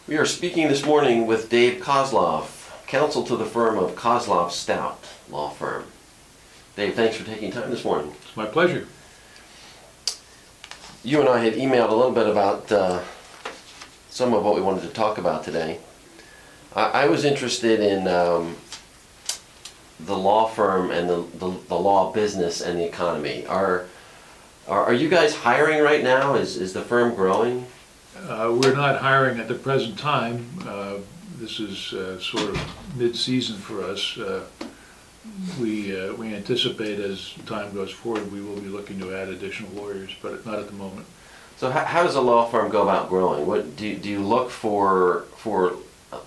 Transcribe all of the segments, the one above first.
We are speaking this morning with Dave Kozloff, counsel to the firm of Kozloff Stoudt law firm. Dave, thanks for taking time this morning. It's my pleasure. You and I had emailed a little bit about some of what we wanted to talk about today. I was interested in the law firm and the law business and the economy. Are you guys hiring right now? Is the firm growing? We're not hiring at the present time. This is sort of mid-season for us. We anticipate as time goes forward we will be looking to add additional lawyers, but not at the moment. So how does a law firm go about growing? What do you look for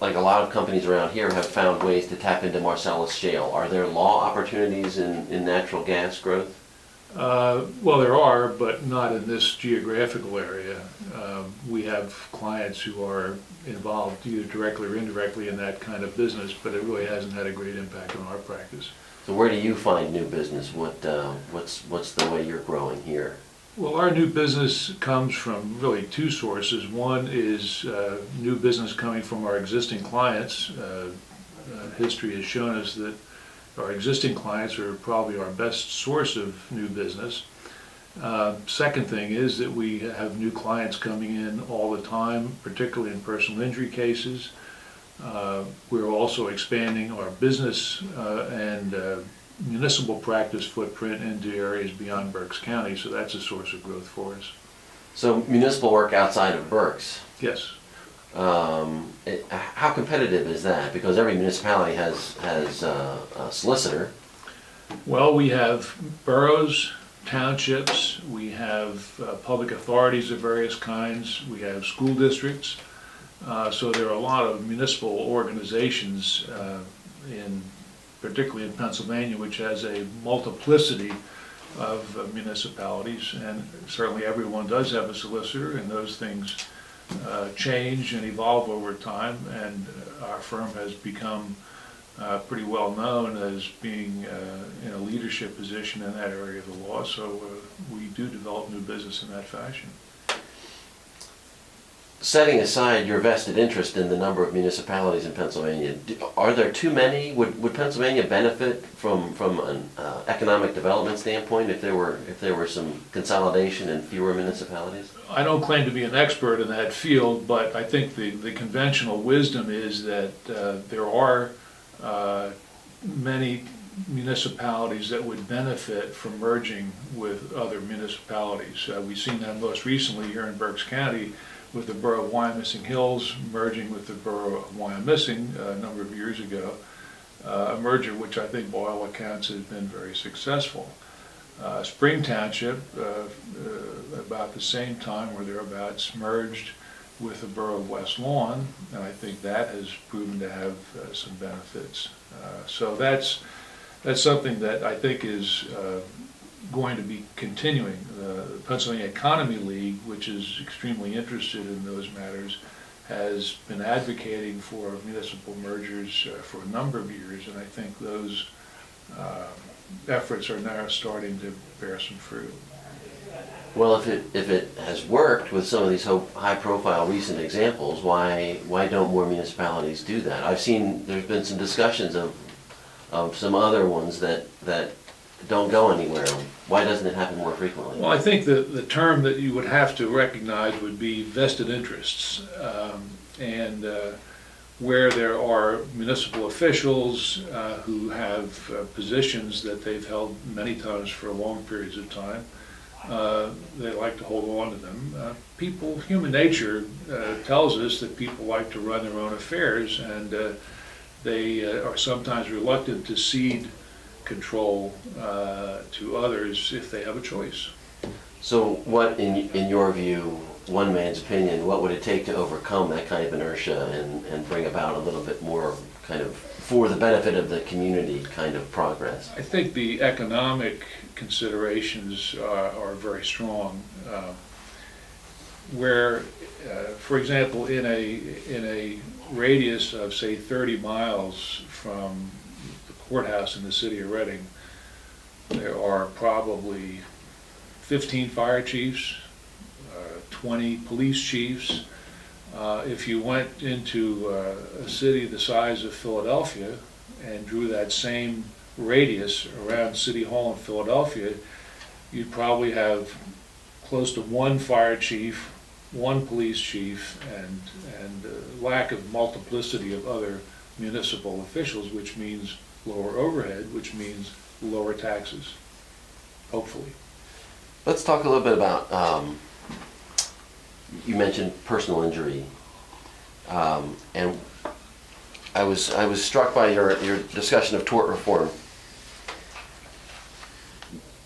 like a lot of companies around here have found ways to tap into Marcellus shale? Are there law opportunities in natural gas growth? Well, there are, but not in this geographical area. We have clients who are involved either directly or indirectly in that kind of business, but it really hasn't had a great impact on our practice. So where do you find new business? What's the way you're growing here? Well, our new business comes from really two sources. One is new business coming from our existing clients. History has shown us that our existing clients are probably our best source of new business. Second thing is that we have new clients coming in all the time, particularly in personal injury cases. We're also expanding our business and municipal practice footprint into areas beyond Berks County, so that's a source of growth for us. So municipal work outside of Berks? Yes. How competitive is that? Because every municipality has a solicitor. Well, we have boroughs, townships, we have public authorities of various kinds, we have school districts. So there are a lot of municipal organizations, particularly in Pennsylvania, which has a multiplicity of municipalities, and certainly everyone does have a solicitor, and those things change and evolve over time, and our firm has become pretty well known as being in a leadership position in that area of the law, so we do develop new business in that fashion. Setting aside your vested interest in the number of municipalities in Pennsylvania, are there too many? Would Pennsylvania benefit from an economic development standpoint if there were some consolidation and fewer municipalities? I don't claim to be an expert in that field, but I think the conventional wisdom is that there are many municipalities that would benefit from merging with other municipalities. We've seen that most recently here in Berks County with the borough of Wyomissing Hills merging with the borough of Wyomissing a number of years ago, a merger which I think by all accounts has been very successful. Spring Township, about the same time or thereabouts, merged with the borough of West Lawn, and I think that has proven to have some benefits. So that's something that I think is going to be continuing. The Pennsylvania Economy League, which is extremely interested in those matters, has been advocating for municipal mergers for a number of years, and I think those efforts are now starting to bear some fruit. Well, if it has worked with some of these high-profile recent examples, why don't more municipalities do that? I've seen there's been some discussions of some other ones that don't go anywhere. Why doesn't it happen more frequently? Well, I think the term that you would have to recognize would be vested interests, and where there are municipal officials who have positions that they've held many times for long periods of time. They like to hold on to them. Human nature tells us that people like to run their own affairs, and they are sometimes reluctant to cede control to others if they have a choice. So what, in your view, one man's opinion, what would it take to overcome that kind of inertia and bring about a little bit more kind of for the benefit of the community kind of progress? I think the economic considerations are very strong. Where, for example, in a radius of say 30 miles from the courthouse in the city of Reading, there are probably 15 fire chiefs, 20 police chiefs, If you went into a city the size of Philadelphia and drew that same radius around City Hall in Philadelphia, you'd probably have close to one fire chief, one police chief, and lack of multiplicity of other municipal officials, which means lower overhead, which means lower taxes, hopefully. Let's talk a little bit about, you mentioned personal injury, and I was struck by your discussion of tort reform.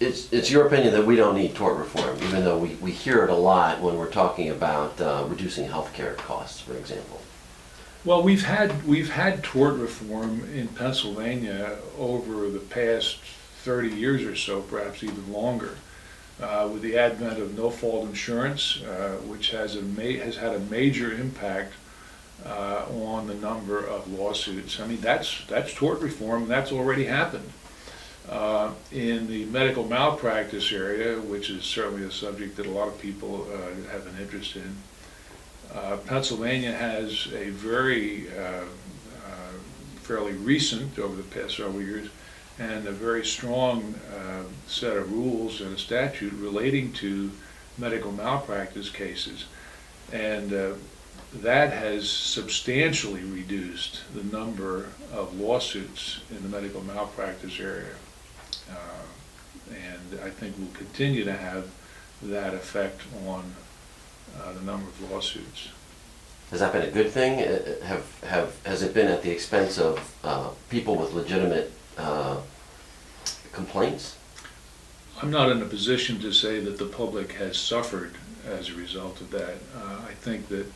It's your opinion that we don't need tort reform, even though we hear it a lot when we're talking about reducing healthcare costs, for example. Well, we've had tort reform in Pennsylvania over the past 30 years or so, perhaps even longer, with the advent of no-fault insurance, which has had a major impact on the number of lawsuits. I mean, that's tort reform, and that's already happened. In the medical malpractice area, which is certainly a subject that a lot of people have an interest in, Pennsylvania has a very fairly recent, over the past several years, and a very strong set of rules and a statute relating to medical malpractice cases. And that has substantially reduced the number of lawsuits in the medical malpractice area. And I think we'll continue to have that effect on the number of lawsuits. Has that been a good thing? Has it been at the expense of people with legitimate complaints? I'm not in a position to say that the public has suffered as a result of that. I think that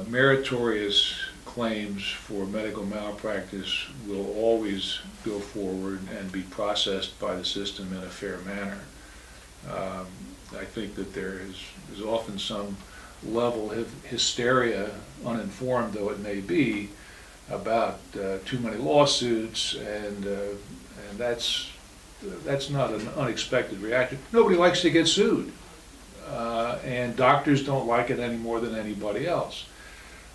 meritorious claims for medical malpractice will always go forward and be processed by the system in a fair manner. I think that there is often some level of hysteria, uninformed though it may be, about too many lawsuits, and that's not an unexpected reaction. Nobody likes to get sued, and doctors don't like it any more than anybody else.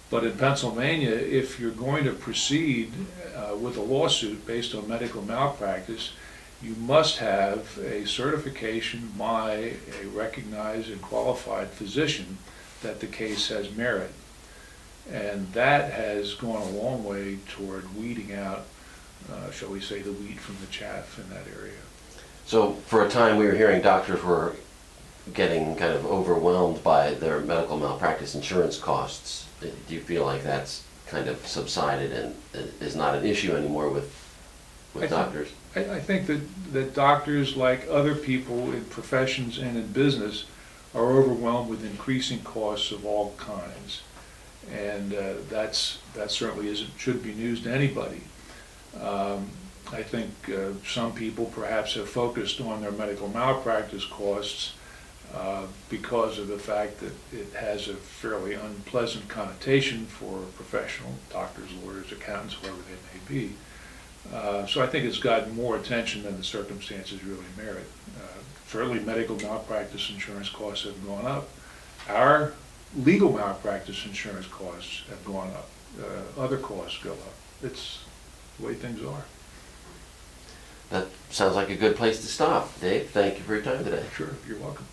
But in Pennsylvania, if you're going to proceed with a lawsuit based on medical malpractice, you must have a certification by a recognized and qualified physician that the case has merit. And that has gone a long way toward weeding out, shall we say, the wheat from the chaff in that area. So for a time we were hearing doctors were getting kind of overwhelmed by their medical malpractice insurance costs. Do you feel like that's kind of subsided and is not an issue anymore with doctors? I think that doctors, like other people in professions and in business, are overwhelmed with increasing costs of all kinds. And that certainly shouldn't be news to anybody. I think some people perhaps have focused on their medical malpractice costs because of the fact that it has a fairly unpleasant connotation for professional doctors, lawyers, accountants, whoever they may be. So I think it's gotten more attention than the circumstances really merit. Certainly medical malpractice insurance costs have gone up. Our legal malpractice insurance costs have gone up. Other costs go up. It's the way things are. That sounds like a good place to stop. Dave, thank you for your time today. Sure, you're welcome.